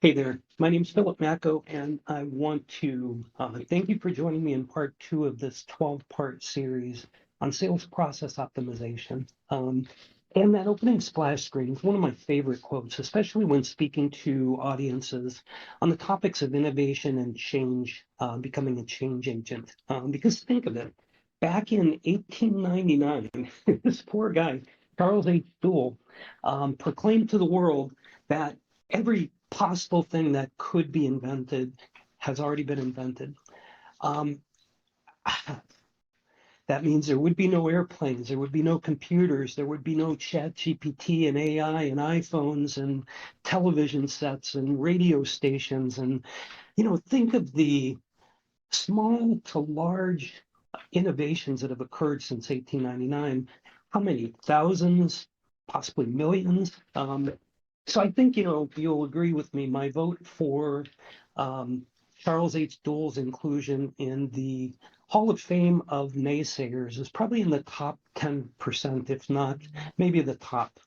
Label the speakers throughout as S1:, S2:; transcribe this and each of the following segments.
S1: Hey there, my name is Philip Macko, and I want to thank you for joining me in part two of this 12-part series on sales process optimization. And that opening splash screen is one of my favorite quotes, especially when speaking to audiences on the topics of innovation and change, becoming a change agent. Because think of it, back in 1899, this poor guy, Charles H. Duell, proclaimed to the world that every possible thing that could be invented has already been invented. Um, that means there would be no airplanes, there would be no computers, there would be no chat GPT and AI and iPhones and television sets and radio stations. And, think of the small to large innovations that have occurred since 1899. How many? Thousands, possibly millions. So I think, you'll agree with me. My vote for Charles H. Duell's inclusion in the Hall of Fame of naysayers is probably in the top 10%, if not maybe the top.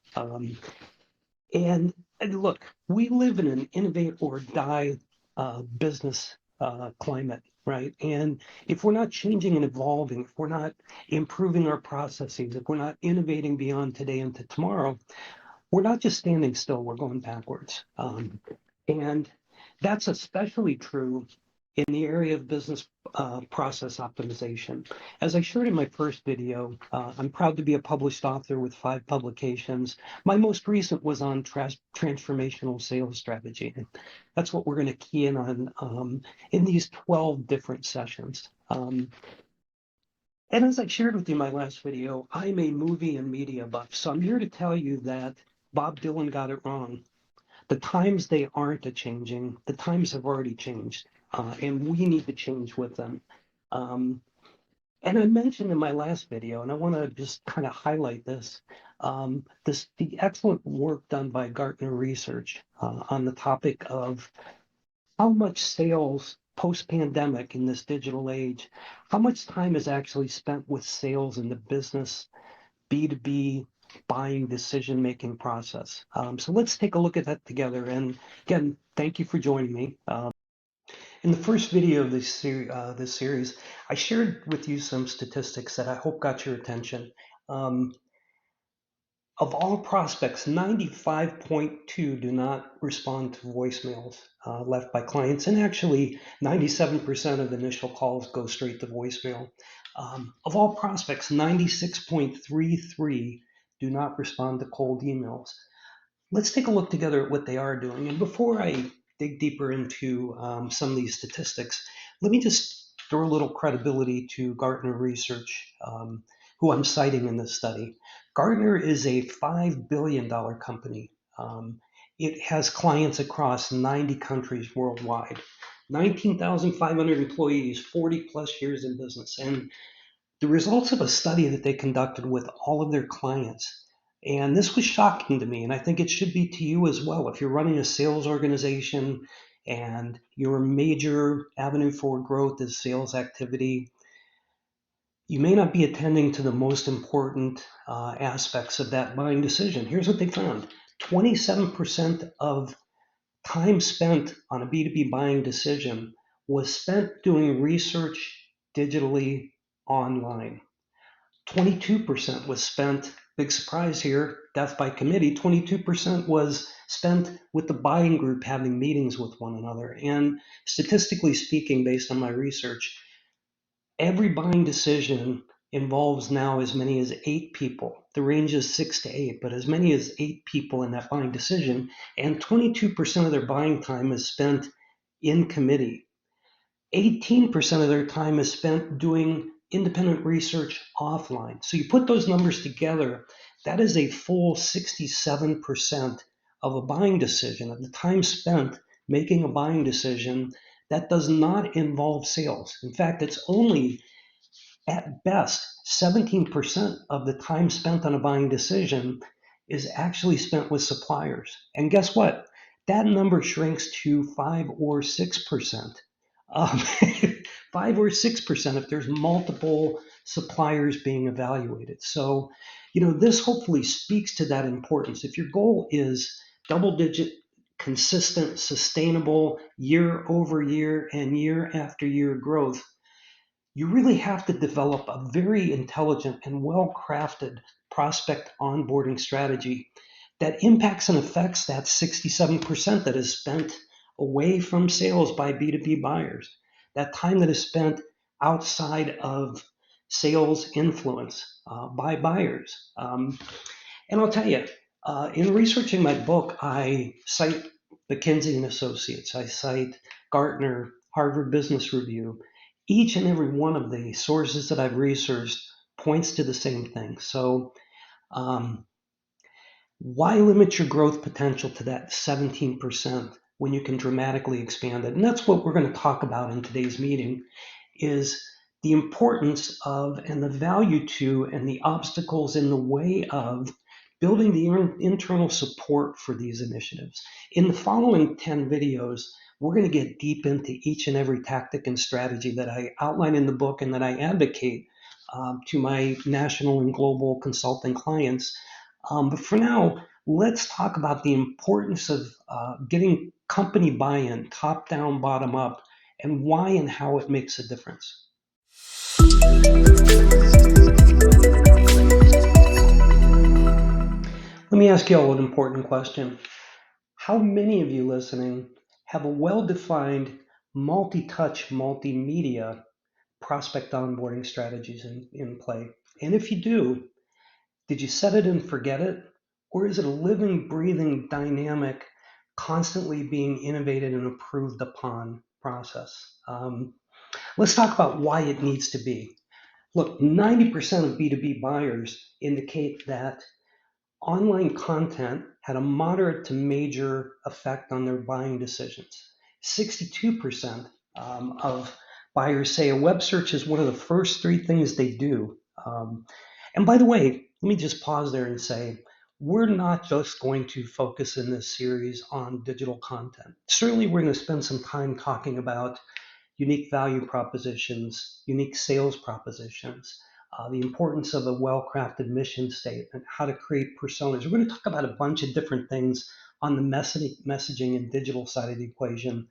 S1: And look, we live in an innovate or die business climate, right? And if we're not changing and evolving, if we're not improving our processes, if we're not innovating beyond today into tomorrow, we're not just standing still, we're going backwards. And that's especially true in the area of business process optimization. As I shared in my first video, I'm proud to be a published author with 5 publications. My most recent was on transformational sales strategy. That's what we're going to key in on in these 12 different sessions. And as I shared with you in my last video, I'm a movie and media buff. So I'm here to tell you that Bob Dylan got it wrong. The times they aren't a-changing, the times have already changed, and we need to change with them. And I mentioned in my last video, and I want to just kind of highlight this, the excellent work done by Gartner Research on the topic of how much sales post-pandemic in this digital age, how much time is actually spent with sales in the business B2B buying decision-making process. So let's take a look at that together. And again, thank you for joining me. In the first video of this series, I shared with you some statistics that I hope got your attention. Of all prospects, 95.2 do not respond to voicemails left by clients, and actually 97% of initial calls go straight to voicemail. Of all prospects, 96.33 do not respond to cold emails. Let's take a look together at what they are doing. And before I dig deeper into some of these statistics, let me just throw a little credibility to Gartner Research, who I'm citing in this study. Gartner is a $5 billion company. It has clients across 90 countries worldwide, 19,500 employees, 40 plus years in business. And the results of a study that they conducted with all of their clients. And this was shocking to me, and I think it should be to you as well. If you're running a sales organization and your major avenue for growth is sales activity, you may not be attending to the most important aspects of that buying decision. Here's what they found. 27% of time spent on a B2B buying decision was spent doing research digitally online. 22% was spent, big surprise here, death by committee, 22% was spent with the buying group having meetings with one another. And statistically speaking, based on my research, every buying decision involves now as many as 8 people. The range is 6 to 8, but as many as 8 people in that buying decision, and 22% of their buying time is spent in committee. 18% of their time is spent doing independent research offline. So you put those numbers together, that is a full 67% of a buying decision, of the time spent making a buying decision that does not involve sales. In fact, it's only at best 17% of the time spent on a buying decision is actually spent with suppliers. And guess what? That number shrinks to 5 or 6%. 5 or 6% if there's multiple suppliers being evaluated. So, this hopefully speaks to that importance. If your goal is double-digit consistent, sustainable year over year and year after year growth, you really have to develop a very intelligent and well-crafted prospect onboarding strategy that impacts and affects that 67% that is spent away from sales by B2B buyers, that time that is spent outside of sales influence by buyers. And I'll tell you, in researching my book, I cite McKinsey and Associates, I cite Gartner, Harvard Business Review. Each and every one of the sources that I've researched points to the same thing. So, why limit your growth potential to that 17% when you can dramatically expand it? And that's what we're going to talk about in today's meeting, is the importance of and the value to and the obstacles in the way of building the internal support for these initiatives. In the following 10 videos, we're going to get deep into each and every tactic and strategy that I outline in the book and that I advocate to my national and global consulting clients. But for now, let's talk about the importance of getting company buy-in, top down, bottom up, and why and how it makes a difference. Let me ask you all an important question. How many of you listening have a well-defined multi-touch, multimedia prospect onboarding strategies in play? And if you do, did you set it and forget it? Or is it a living, breathing, dynamic, constantly being innovated and improved upon process? Let's talk about why it needs to be. Look, 90% of B2B buyers indicate that online content had a moderate to major effect on their buying decisions. 62% of buyers say a web search is one of the first three things they do. And by the way, let me just pause there and say, we're not just going to focus in this series on digital content. Certainly, we're going to spend some time talking about unique value propositions, unique sales propositions, the importance of a well-crafted mission statement, how to create personas. We're going to talk about a bunch of different things on the messaging and digital side of the equation.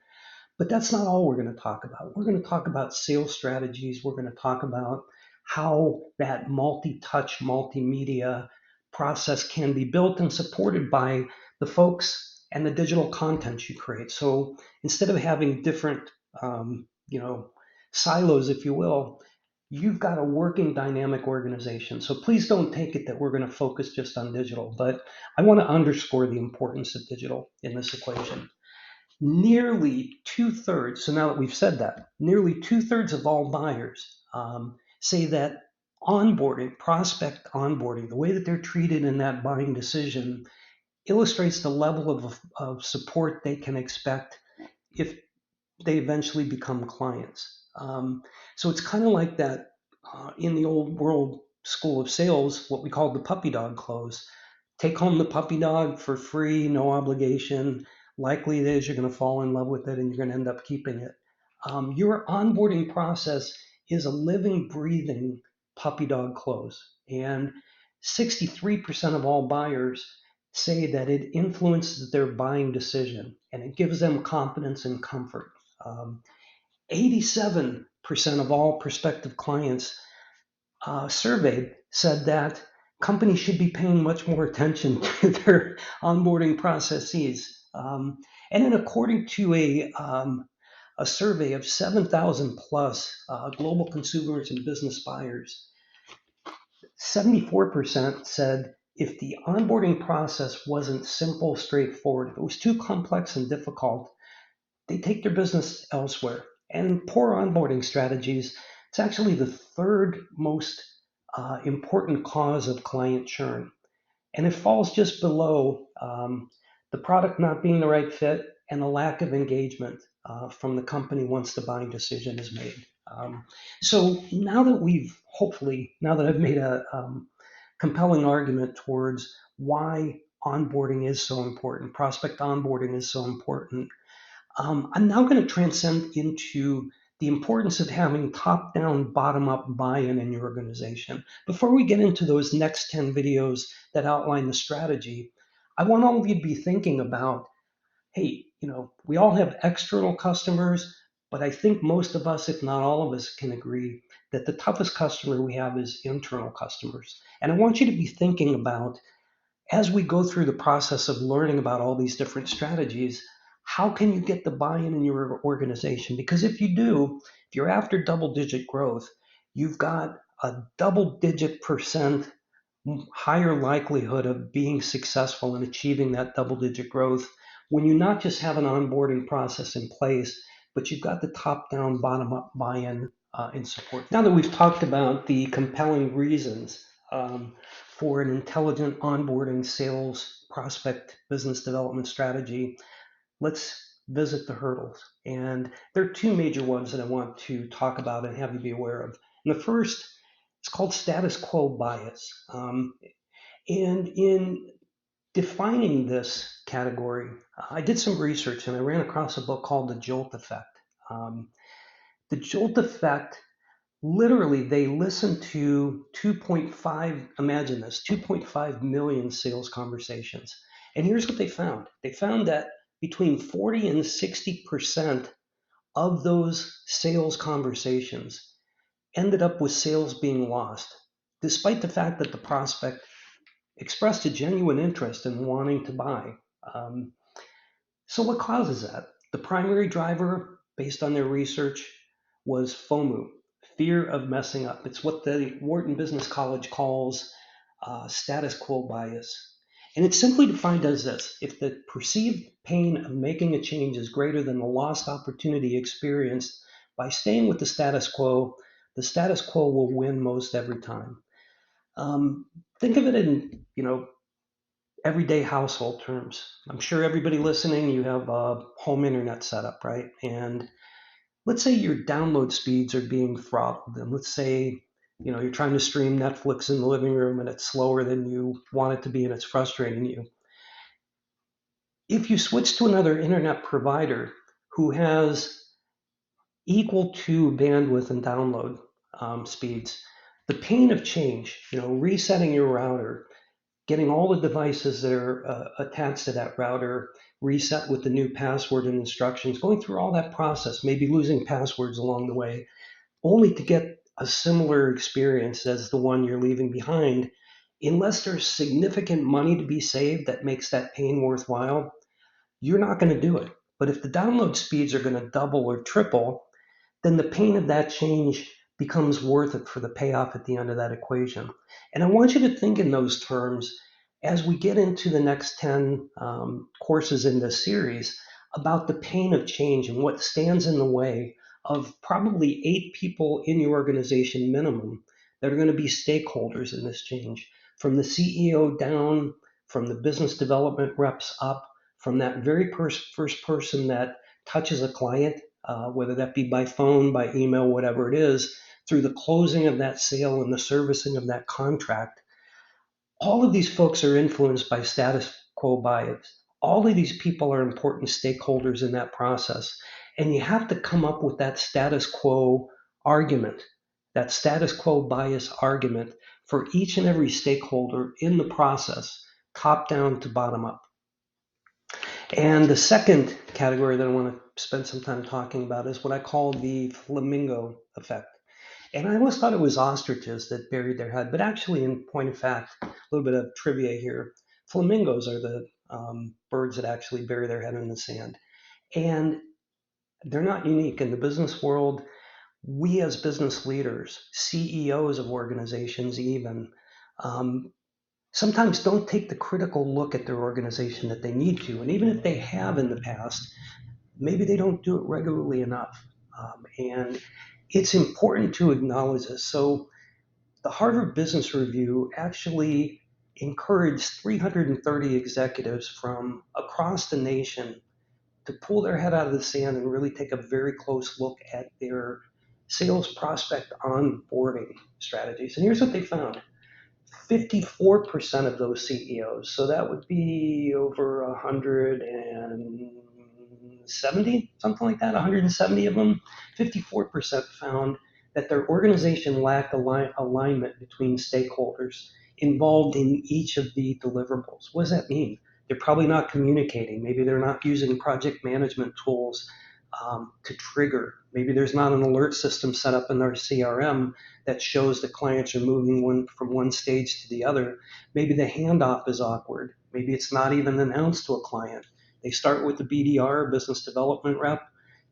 S1: But that's not all we're going to talk about. We're going to talk about sales strategies. We're going to talk about how that multi-touch, multimedia process can be built and supported by the folks and the digital content you create. So instead of having different silos, if you will, you've got a working dynamic organization. So please don't take it that we're going to focus just on digital, but I want to underscore the importance of digital in this equation. Nearly 2/3, so now that we've said that, nearly 2/3 of all buyers say that onboarding, prospect onboarding, the way that they're treated in that buying decision illustrates the level of support they can expect if they eventually become clients. So it's kind of like that in the old world school of sales, what we call the puppy dog close. Take home the puppy dog for free, no obligation. Likely it is you're going to fall in love with it and you're going to end up keeping it. Your onboarding process is a living, breathing puppy dog close. And 63% of all buyers say that it influences their buying decision and it gives them confidence and comfort. 87% of all prospective clients surveyed said that companies should be paying much more attention to their onboarding processes. And then according to a survey of 7,000 plus global consumers and business buyers, 74% said if the onboarding process wasn't simple, straightforward, if it was too complex and difficult, they take their business elsewhere. And poor onboarding strategies, it's actually the third most important cause of client churn. And it falls just below the product not being the right fit and the lack of engagement from the company once the buying decision is made. So now that I've made a compelling argument towards why onboarding is so important, prospect onboarding is so important, I'm now going to transcend into the importance of having top-down, bottom-up buy-in in your organization. Before we get into those next 10 videos that outline the strategy, I want all of you to be thinking about, hey, we all have external customers, but I think most of us, if not all of us, can agree that the toughest customer we have is internal customers. And I want you to be thinking about, as we go through the process of learning about all these different strategies, how can you get the buy-in in your organization? Because if you do, if you're after double-digit growth, you've got a double-digit percent higher likelihood of being successful in achieving that double-digit growth when you not just have an onboarding process in place, but you've got the top-down, bottom-up buy-in and support. Now that we've talked about the compelling reasons for an intelligent onboarding, sales, prospect, business development strategy, let's visit the hurdles. And there are two major ones that I want to talk about and have you be aware of. And the first, it's called status quo bias. And in defining this category, I did some research and I ran across a book called The Jolt Effect. The Jolt Effect, literally, they listened to 2.5, imagine this, 2.5 million sales conversations. And here's what they found. They found that between 40 and 60% of those sales conversations ended up with sales being lost, despite the fact that the prospect expressed a genuine interest in wanting to buy. Um, so, what causes that? The primary driver, based on their research, was FOMO, fear of messing up. It's what the Wharton Business College calls status quo bias. And it's simply defined as this: if the perceived pain of making a change is greater than the lost opportunity experienced by staying with the status quo will win most every time. Um, think of it in, everyday household terms. I'm sure everybody listening, you have a home internet setup, right? And let's say your download speeds are being throttled. And let's say, you're trying to stream Netflix in the living room and it's slower than you want it to be and it's frustrating you. If you switch to another internet provider who has equal to bandwidth and download speeds, the pain of change, resetting your router, getting all the devices that are attached to that router reset with the new password and instructions, going through all that process, maybe losing passwords along the way, only to get a similar experience as the one you're leaving behind, unless there's significant money to be saved that makes that pain worthwhile, you're not going to do it. But if the download speeds are going to double or triple, then the pain of that change becomes worth it for the payoff at the end of that equation. And I want you to think in those terms as we get into the next 10 courses in this series about the pain of change and what stands in the way of probably 8 people in your organization minimum that are going to be stakeholders in this change, from the CEO down, from the business development reps up, from that very first person that touches a client, whether that be by phone, by email, whatever it is, through the closing of that sale and the servicing of that contract. All of these folks are influenced by status quo bias. All of these people are important stakeholders in that process. And you have to come up with that status quo argument, that status quo bias argument for each and every stakeholder in the process, top down to bottom up. And the second category that I want to spend some time talking about is what I call the flamingo effect. And I always thought it was ostriches that buried their head, but actually, in point of fact, a little bit of trivia here, flamingos are the birds that actually bury their head in the sand. And they're not unique in the business world. We as business leaders, CEOs of organizations even, um, sometimes don't take the critical look at their organization that they need to. And even if they have in the past, maybe they don't do it regularly enough. And it's important to acknowledge this. So the Harvard Business Review actually encouraged 330 executives from across the nation to pull their head out of the sand and really take a very close look at their sales prospect onboarding strategies. And here's what they found: 54% of those CEOs, so that would be over 170, something like that, 170 of them, 54% found that their organization lacked alignment between stakeholders involved in each of the deliverables. What does that mean? They're probably not communicating. Maybe they're not using project management tools to trigger. Maybe there's not an alert system set up in their CRM that shows the clients are moving from one stage to the other. Maybe the handoff is awkward. Maybe it's not even announced to a client. They start with the BDR, business development rep.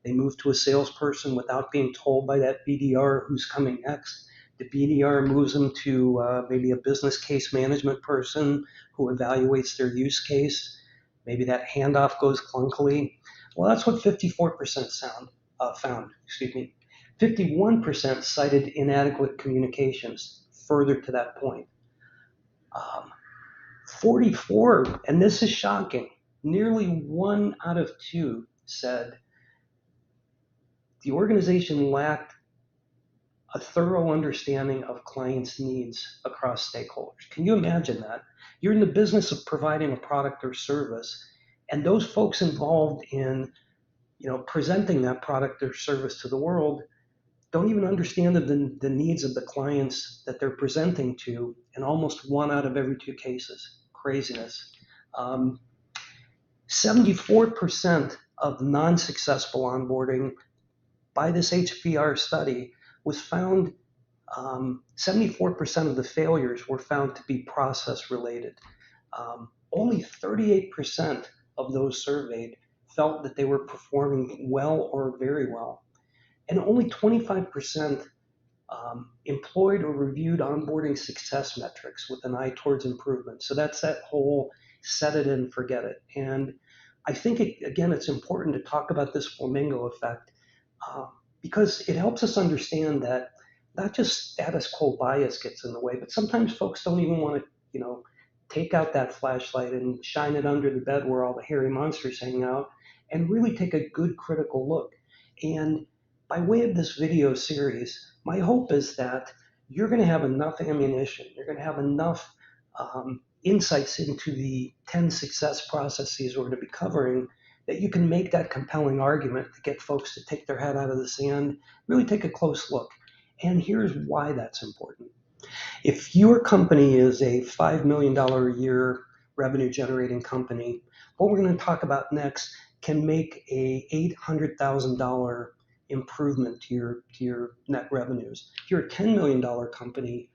S1: They move to a salesperson without being told by that BDR who's coming next. The BDR moves them to maybe a business case management person who evaluates their use case. Maybe that handoff goes clunkily. Well, that's what 54% found. 51% cited inadequate communications. Further to that point, 44, and this is shocking, nearly 1 out of 2 said the organization lacked a thorough understanding of clients' needs across stakeholders. Can you imagine that? You're in the business of providing a product or service, and those folks involved in presenting that product or service to the world don't even understand the needs of the clients that they're presenting to in almost 1 out of every 2 cases. Craziness. 74% of non-successful onboarding by this HBR study was found, 74% of the failures were found to be process related. Only 38% of those surveyed felt that they were performing well or very well. And only 25% employed or reviewed onboarding success metrics with an eye towards improvement. So that's that whole set it and forget it. And I think, again, it's important to talk about this flamingo effect because it helps us understand that not just status quo bias gets in the way, but sometimes folks don't even want to, take out that flashlight and shine it under the bed where all the hairy monsters hang out and really take a good critical look. And by way of this video series, my hope is that you're going to have enough ammunition, you're going to have enough insights into the 10 success processes we're going to be covering that you can make that compelling argument to get folks to take their head out of the sand, really take a close look. And here's why that's important. If your company is a $5 million a year revenue generating company, what we're going to talk about next can make a $800,000 improvement to your net revenues. If you're a $10 million company,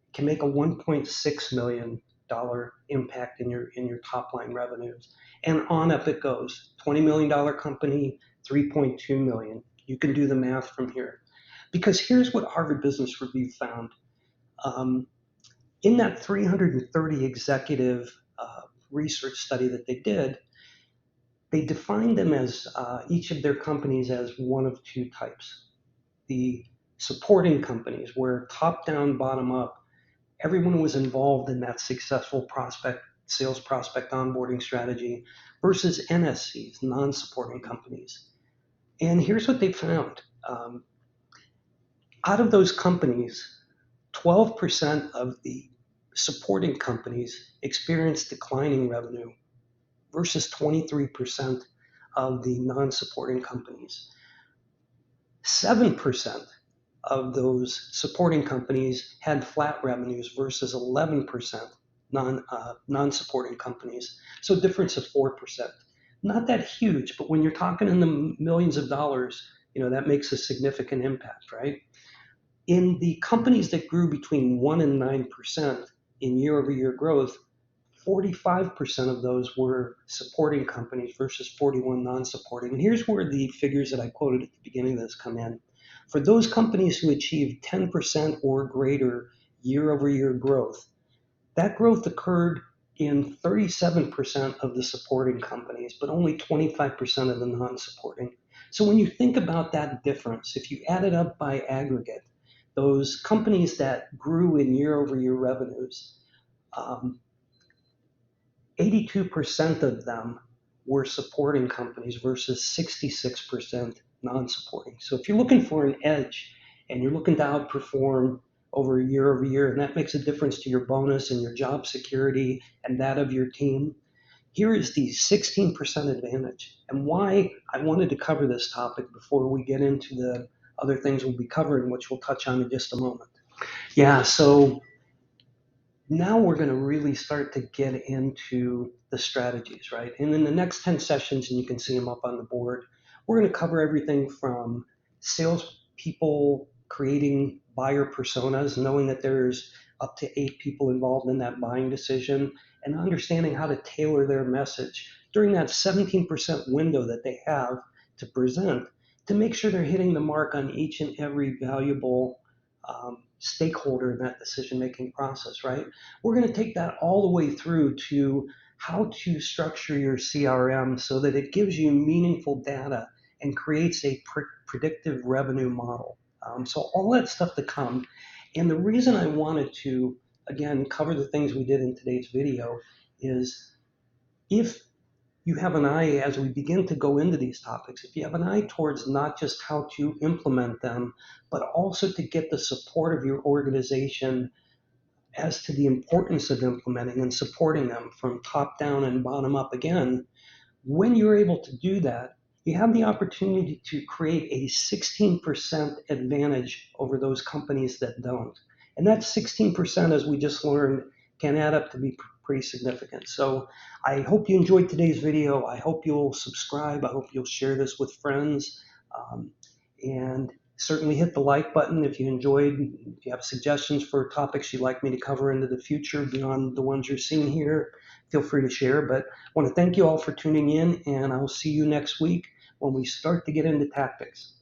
S1: it can make a $1.6 million impact in your top line revenues. And on up it goes. $20 million company, 3.2 million. You can do the math from here. Because here's what Harvard Business Review found. In that 330 executive research study that they did, they defined them as each of their companies as one of 2 types. The supporting companies, where top down, bottom up, everyone was involved in that successful sales prospect onboarding strategy, versus NSCs, non-supporting companies. And here's what they found. Out of those companies, 12% of the supporting companies experienced declining revenue versus 23% of the non-supporting companies. 7% of those supporting companies had flat revenues versus 11% non-supporting companies. So a difference of 4%. Not that huge, but when you're talking in the millions of dollars, that makes a significant impact, right? In the companies that grew between 1 and 9% in year-over-year growth, 45% of those were supporting companies versus 41 non-supporting. And here's where the figures that I quoted at the beginning of this come in. For those companies who achieved 10% or greater year-over-year growth, that growth occurred in 37% of the supporting companies, but only 25% of the non-supporting. So when you think about that difference, if you add it up by aggregate, those companies that grew in year-over-year revenues, 82% of them were supporting companies versus 66% non-supporting. So if you're looking for an edge and you're looking to outperform over year, and that makes a difference to your bonus and your job security and that of your team, here is the 16% advantage. And why I wanted to cover this topic before we get into the other things we'll be covering, which we'll touch on in just a moment. Yeah, so Now we're going to really start to get into the strategies, right? And in the next 10 sessions, and you can see them up on the board, we're going to cover everything from salespeople creating buyer personas, knowing that there's up to 8 people involved in that buying decision, and understanding how to tailor their message during that 17% window that they have to present to make sure they're hitting the mark on each and every valuable stakeholder in that decision making process, right? We're going to take that all the way through to how to structure your CRM so that it gives you meaningful data and creates a predictive revenue model. So all that stuff to come. And the reason I wanted to, again, cover the things we did in today's video is if you have an eye as we begin to go into these topics, if you have an eye towards not just how to implement them, but also to get the support of your organization as to the importance of implementing and supporting them from top down and bottom up again, when you're able to do that, you have the opportunity to create a 16% advantage over those companies that don't. And that 16%, as we just learned, can add up to be pretty significant. So I hope you enjoyed today's video. I hope you'll subscribe. I hope you'll share this with friends. And certainly hit the like button if you enjoyed. If you have suggestions for topics you'd like me to cover into the future beyond the ones you're seeing here, feel free to share. But I want to thank you all for tuning in, and I'll see you next week when we start to get into tactics.